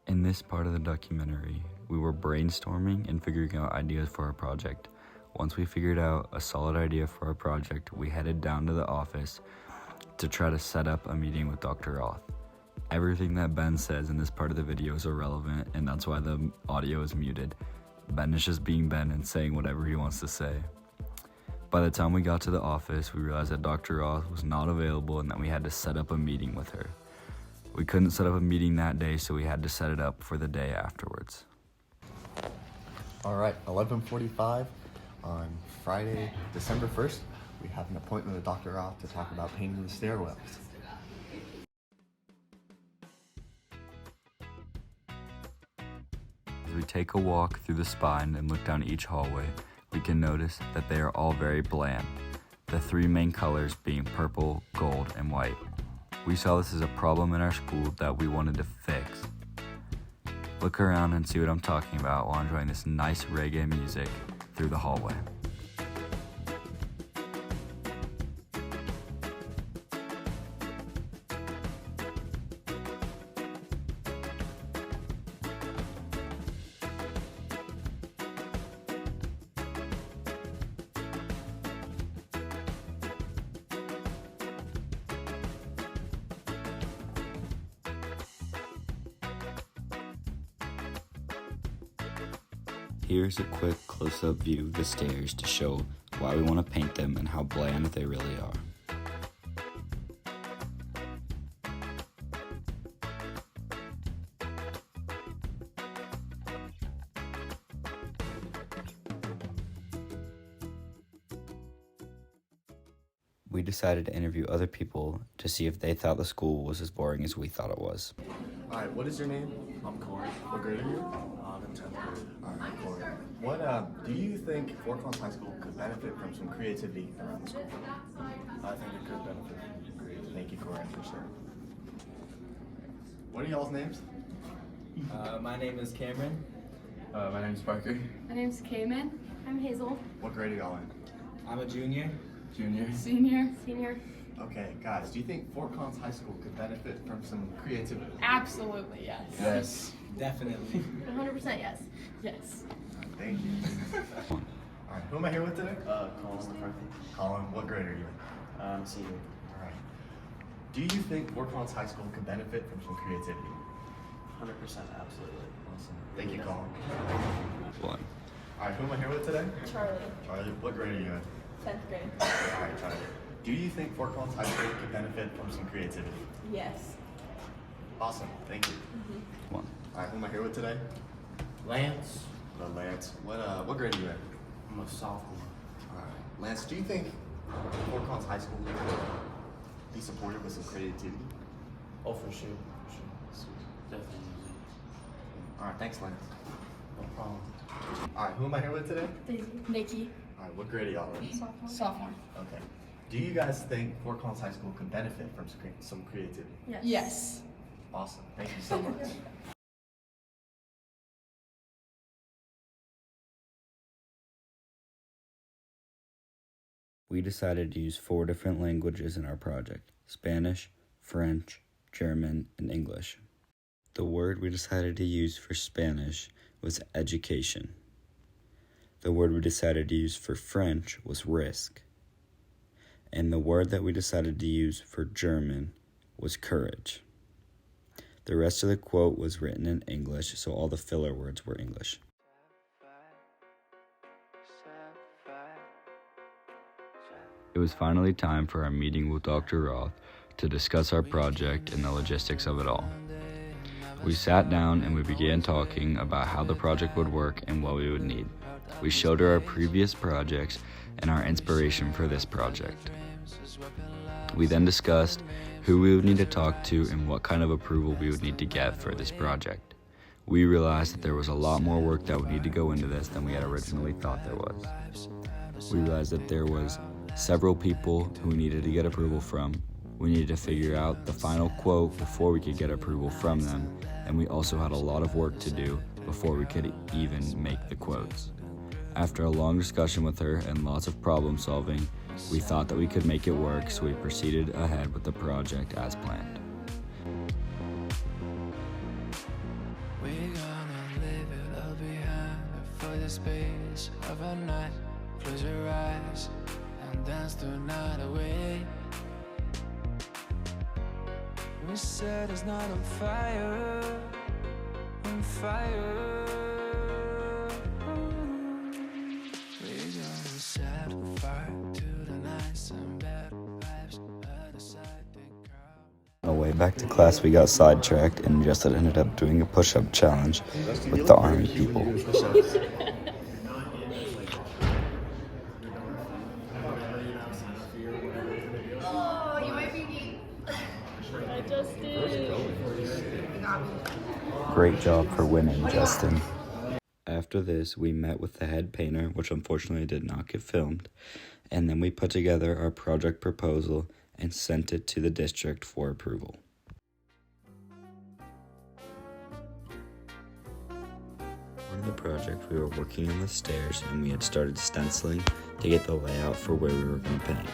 In this part of the documentary, we were brainstorming and figuring out ideas for our project. Once we figured out a solid idea for our project, we headed down to the office to try to set up a meeting with Dr. Roth. Everything that Ben says in this part of the video is irrelevant, and that's why the audio is muted. Ben is just being Ben and saying whatever he wants to say. By the time we got to the office, we realized that Dr. Roth was not available and that we had to set up a meeting with her. We couldn't set up a meeting that day, so we had to set it up for the day afterwards. All right, 11:45 on Friday, December 1st, we have an appointment with Dr. Roth to talk about painting the stairwells. As we take a walk through the spine and look down each hallway, we can notice that they are all very bland, the three main colors being purple, gold, and white. We saw this as a problem in our school that we wanted to fix. Look around and see what I'm talking about while enjoying this nice reggae music through the hallway. Here's a quick close-up view of the stairs to show why we want to paint them and how bland they really are. We decided to interview other people to see if they thought the school was as boring as we thought it was. All right, what is your name? I'm Corey. What grade are you? I'm in 10th grade. All right, Corey. What do you think Fort Collins High School could benefit from some creativity around the school? I think it could benefit from creativity. Thank you, Corey, for sure. What are y'all's names? My name is Cameron. My name's Parker. My name's Cayman. I'm Hazel. What grade are y'all in? I'm a junior. Junior. Senior. Senior. Okay, guys, do you think Fort Collins High School could benefit from some creativity? Absolutely, yes. Yes. Definitely. 100% yes. Yes. Thank you. All right, who am I here with today? Colin McCarthy. Colin, what grade are you in? Senior. All right. Do you think Fort Collins High School could benefit from some creativity? 100%, absolutely. Awesome. Thank you, Colin. One. All right, who am I here with today? Charlie. Charlie, what grade are you in? 10th grade. All right, Charlie. Do you think Fort Collins High School could benefit from some creativity? Yes. Awesome, thank you. One. All right, who am I here with today? Lance. Lance. What grade are you in? I'm a sophomore. All right, Lance. Do you think Fort Collins High School would be supportive with some creativity? Oh, for sure. For sure. Definitely. All right, thanks, Lance. No problem. All right, who am I here with today? Daisy. Nikki. All right, what grade are y'all in? Sophomore. Okay. Do you guys think Fort Collins High School could benefit from some creativity? Yes. Yes. Awesome. Thank you so much. We decided to use 4 different languages in our project: Spanish, French, German, and English. The word we decided to use for Spanish was education. The word we decided to use for French was risk. And the word that we decided to use for German was courage. The rest of the quote was written in English, so all the filler words were English. It was finally time for our meeting with Dr. Roth to discuss our project and the logistics of it all. We sat down and we began talking about how the project would work and what we would need. We showed her our previous projects and our inspiration for this project. We then discussed who we would need to talk to and what kind of approval we would need to get for this project. We realized that there was a lot more work that would need to go into this than we had originally thought there was. We realized that there was several people who we needed to get approval from. We needed to figure out the final quote before we could get approval from them, and we also had a lot of work to do before we could even make the quotes. After a long discussion with her and lots of problem solving, we thought that we could make it work, so we proceeded ahead with the project as planned. We're gonna leave it all behind for the space of a night. Close your eyes and dance the night away. We set us not on fire, on fire. We're gonna set fire to the nights and bad vibes other side the crowd. On the way back to class, we got sidetracked and just ended up doing a push-up challenge with the Army people. Oh, you might be. I just did. Great job for winning, Justin. After this, we met with the head painter, which unfortunately did not get filmed, and then we put together our project proposal and sent it to the district for approval. On the project, we were working on the stairs and we had started stenciling to get the layout for where we were going to paint.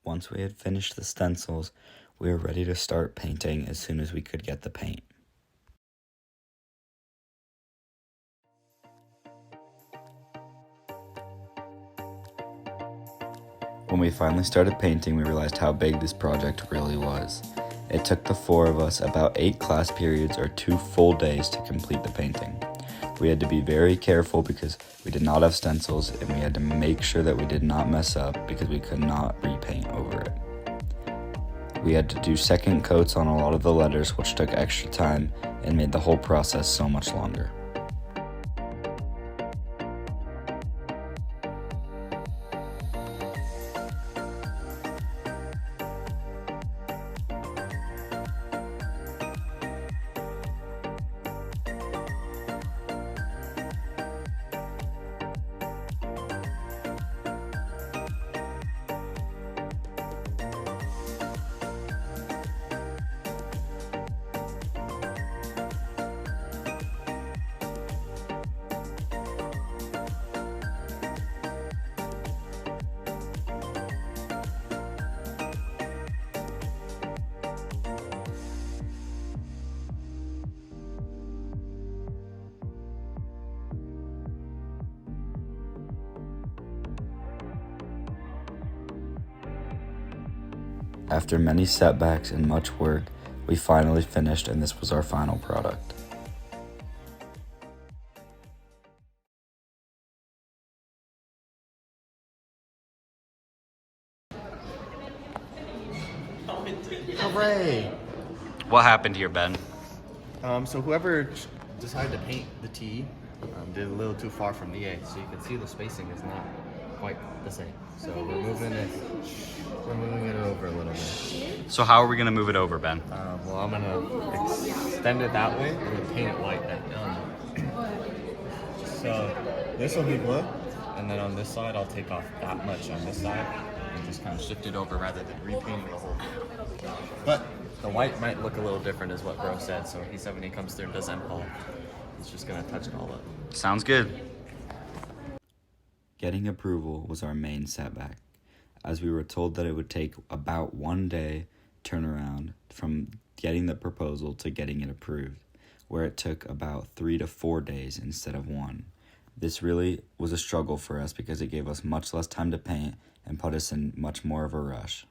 Once we had finished the stencils, we were ready to start painting as soon as we could get the paint. When we finally started painting, we realized how big this project really was. It took the four of us about 8 class periods or 2 full days to complete the painting. We had to be very careful because we did not have stencils, and we had to make sure that we did not mess up because we could not repaint over it. We had to do second coats on a lot of the letters, which took extra time and made the whole process so much longer. After many setbacks and much work, we finally finished, and this was our final product. Hooray! What happened here, Ben? So whoever decided to paint the T did a little too far from the A, so you can see the spacing is not quite the same. So we're moving it over a little bit. So how are we going to move it over, Ben? Well, I'm gonna extend it that way and then paint it white then. So this will be blue, and then on this side I'll take off that much on this side and just kind of shift it over rather than repainting the whole thing. But the white might look a little different, is what Bro said. So he said when he comes through and does MPOL, he's just gonna touch it all up. Sounds good. Getting approval was our main setback, as we were told that it would take about 1 day turnaround from getting the proposal to getting it approved, where it took about 3 to 4 days instead of 1. This really was a struggle for us because it gave us much less time to paint and put us in much more of a rush.